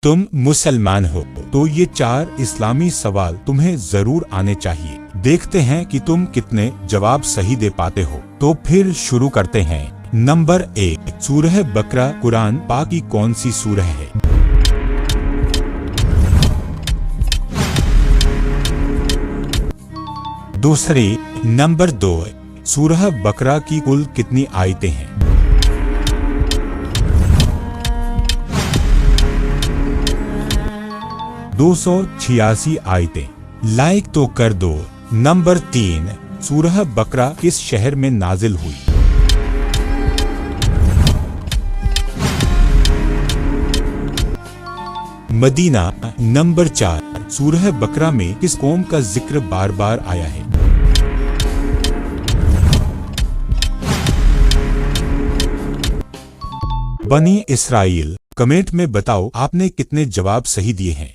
तुम मुसलमान हो तो ये 4 इस्लामी सवाल तुम्हें जरूर आने चाहिए। देखते हैं कि तुम कितने जवाब सही दे पाते हो। तो फिर शुरू करते हैं। नंबर 1, सूरह बकरा कुरान पाक की कौन सी सूरह है? दूसरी, नंबर 2, सूरह बकरा की कुल कितनी आयतें हैं? दो 286 आयतें। लाइक तो कर दो। नंबर 3, सूरह बकरा किस शहर में नाजिल हुई? मदीना। नंबर 4, सूरह बकरा में किस कौम का जिक्र बार बार आया है? बनी इसराइल। कमेंट में बताओ आपने कितने जवाब सही दिए हैं।